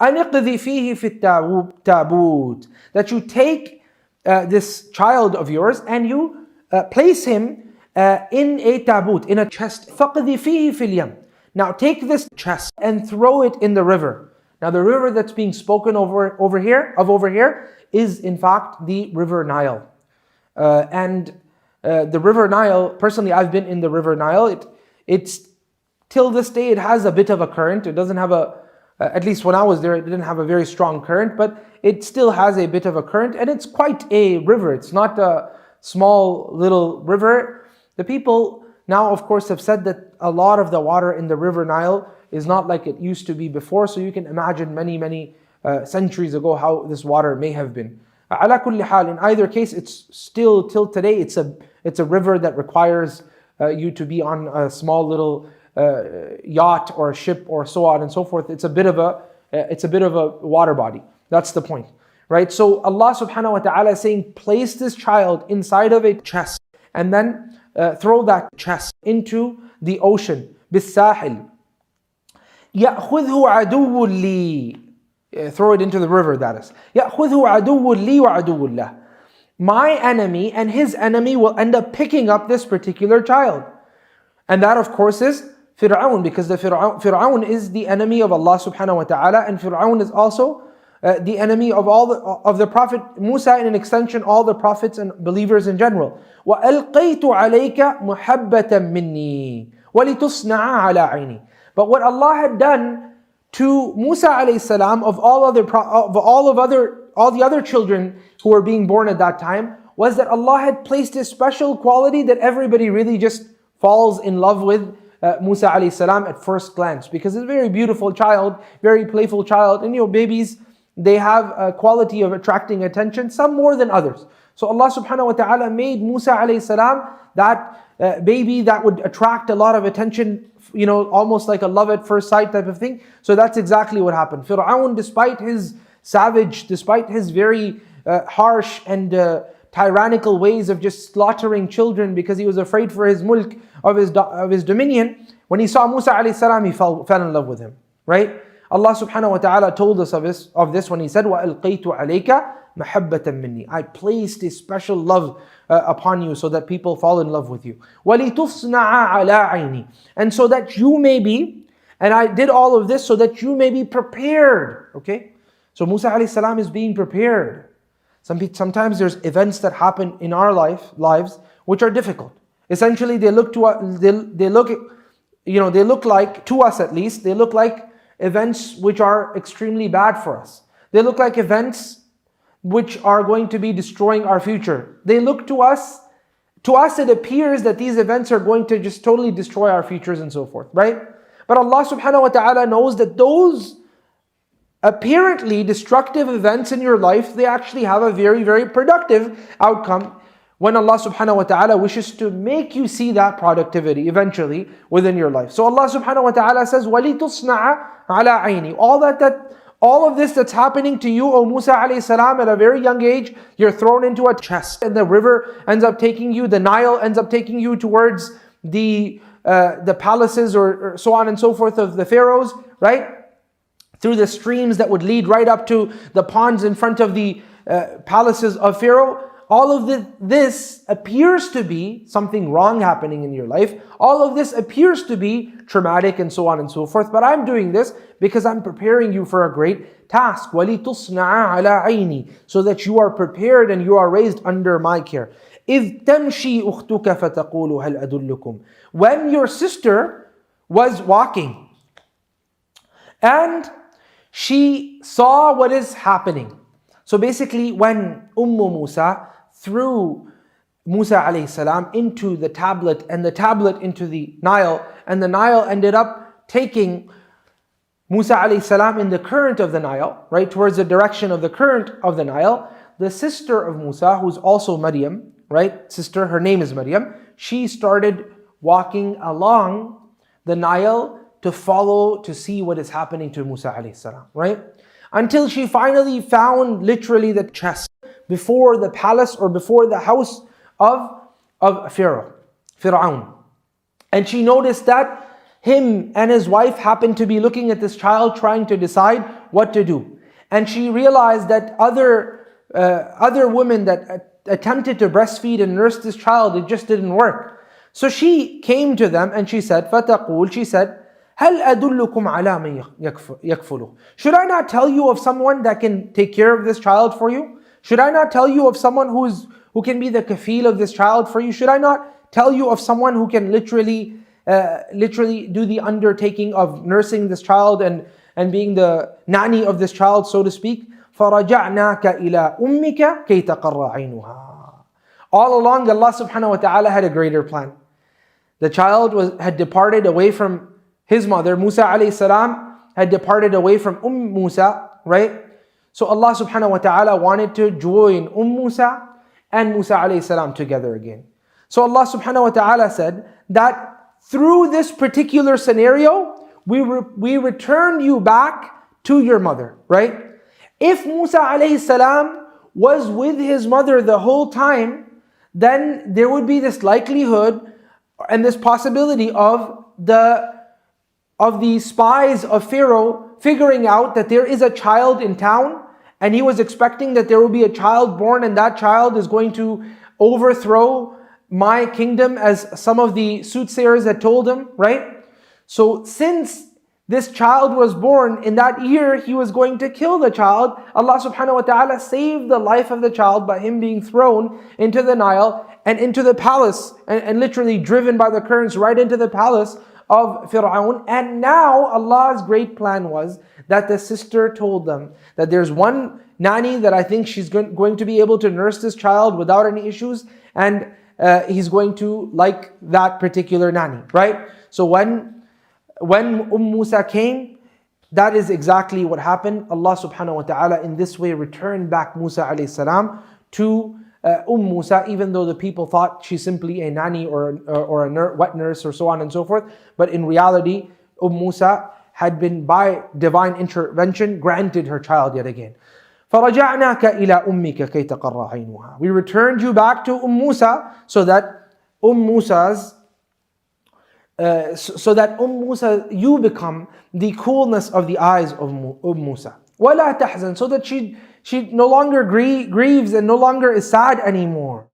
أن اقذي فيه في التابوت, that you take this child of yours and you place him in a tabut, in a chest. فقذي فيه في اليم. Now take this chest and throw it in the river. Now the river that's being spoken over here is in fact the river Nile. And the river Nile, personally I've been in the river Nile, it's till this day it has a bit of a current. It doesn't have at least when I was there, it didn't have a very strong current, but it still has a bit of a current, and it's quite a river. It's not a small little river. The people now, of course, have said that a lot of the water in the river Nile is not like it used to be before, so you can imagine many centuries ago how this water may have been. Ala kulli hal, in either case, it's still till today, it's a river that requires you to be on a small little yacht or a ship or so on and so forth. It's a bit of a water body. That's the point, right? So Allah subhanahu wa ta'ala is saying, place this child inside of a chest and then throw that chest into the ocean. بالساحل. يأخذه عدو لي. Throw it into the river, that is. يأخذه عدو لي وعدو له. My enemy and his enemy will end up picking up this particular child. And that, of course, is Fir'aun, because Fir'aun is the enemy of Allah subhanahu wa ta'ala, and Fir'aun is also the enemy of of the Prophet Musa, and in extension all the prophets and believers in general. وَأَلْقَيْتُ عَلَيْكَ مُحَبَّةً مِّنِّي وَلِتُصْنَعَ عَلَىٰ عَيْنِي. But what Allah had done to Musa alayhi salam of all the other children who were being born at that time was that Allah had placed a special quality that everybody really just falls in love with Musa alayhi salam at first glance, because he's a very beautiful child, very playful child, and babies, they have a quality of attracting attention, some more than others. So Allah subhanahu wa ta'ala made Musa alayhi salam that baby that would attract a lot of attention, almost like a love at first sight type of thing. So that's exactly what happened. Fir'aun, despite his despite his very harsh and tyrannical ways of just slaughtering children because he was afraid for his mulk, of his dominion, when he saw Musa alayhi salam, he fell in love with him, right? Allah subhanahu wa ta'ala told us of this when he said, وَأَلْقَيْتُ عَلَيْكَ مَحَبَّةً مِّنِّي. I placed a special love upon you so that people fall in love with you. وَلِتُصْنَعَ عَلَىٰ عَيْنِي. And so that you may be, and I did all of this so that you may be prepared, okay? So Musa alayhi salam is being prepared. Sometimes there's events that happen in our lives which are difficult. Essentially, they look like, to us at least, they look like events which are extremely bad for us. They look like events which are going to be destroying our future. They look to us it appears that these events are going to just totally destroy our futures and so forth, right? But Allah subhanahu wa ta'ala knows that those apparently destructive events in your life, they actually have a very, very productive outcome when Allah subhanahu wa ta'ala wishes to make you see that productivity eventually within your life. So Allah subhanahu wa ta'ala says, وَلِتُصْنَعَ عَلَىٰ عَيْنِي. All of this that's happening to you, O Musa alayhi salam, at a very young age, you're thrown into a chest, and the river ends up taking you, the Nile ends up taking you towards the palaces or so on and so forth of the pharaohs, right? Through the streams that would lead right up to the ponds in front of the palaces of Pharaoh. All of this appears to be something wrong happening in your life. All of this appears to be traumatic and so on and so forth. But I'm doing this because I'm preparing you for a great task. وَلِتُصْنَعَ عَلَىٰ عَيْنِي. So that you are prepared and you are raised under my care. إِذْ تَمْشِي أُخْتُكَ فَتَقُولُ هَلْ أَدُلُّكُمْ. When your sister was walking and she saw what is happening. So basically, when Musa threw Musa alayhi salam into the tablet, and the tablet into the Nile, and the Nile ended up taking Musa alayhi salam in the current of the Nile, right, towards the direction of the current of the Nile, the sister of Musa, who's also Maryam, right, sister, her name is Maryam, she started walking along the Nile to follow, to see what is happening to Musa alayhi salam, right? Until she finally found literally the chest before the palace or before the house of Fir'aun. And she noticed that him and his wife happened to be looking at this child, trying to decide what to do. And she realized that other women that attempted to breastfeed and nurse this child, it just didn't work. So she came to them and she said, فَتَقُول, she said, هَلْ أَدُلُّكُمْ عَلَى مَنْ يَكْفُلُهُ. Should I not tell you of someone that can take care of this child for you? Should I not tell you of someone who can be the kafil of this child for you? Should I not tell you of someone who can literally do the undertaking of nursing this child and being the nanny of this child, so to speak? فَرَجَعْنَاكَ إِلَىٰ أُمِّكَ كَيْ تَقَرَّ عَيْنُهَا. All along, Allah subhanahu wa ta'ala had a greater plan. The child had departed away from his mother. Musa alayhi salam had departed away from Musa, right? So Allah subhanahu wa ta'ala wanted to join Musa and Musa alayhi salam together again. So Allah subhanahu wa ta'ala said that through this particular scenario, we returned you back to your mother, right? If Musa alayhi salam was with his mother the whole time, then there would be this likelihood and this possibility of the spies of Pharaoh figuring out that there is a child in town, and he was expecting that there will be a child born and that child is going to overthrow my kingdom, as some of the soothsayers had told him, right? So since this child was born in that year, he was going to kill the child. Allah subhanahu wa ta'ala saved the life of the child by him being thrown into the Nile and into the palace, and literally driven by the currents right into the palace of Fir'aun. And now Allah's great plan was that the sister told them that there's one nanny that I think she's going to be able to nurse this child without any issues, and he's going to like that particular nanny, right? So when Musa came, that is exactly what happened. Allah subhanahu wa ta'ala in this way returned back Musa alayhi salam to Musa, even though the people thought she's simply a nanny or a wet nurse or so on and so forth. But in reality, Musa had been, by divine intervention, granted her child yet again. فَرَجَعْنَاكَ إِلَىٰ أُمِّكَ كَيْ تَقَرَّ عَيْنُهَا. We returned you back to Musa so that Musa, you become the coolness of the eyes of Musa. وَلَا تَحْزَنْ, so that she no longer grieves and no longer is sad anymore.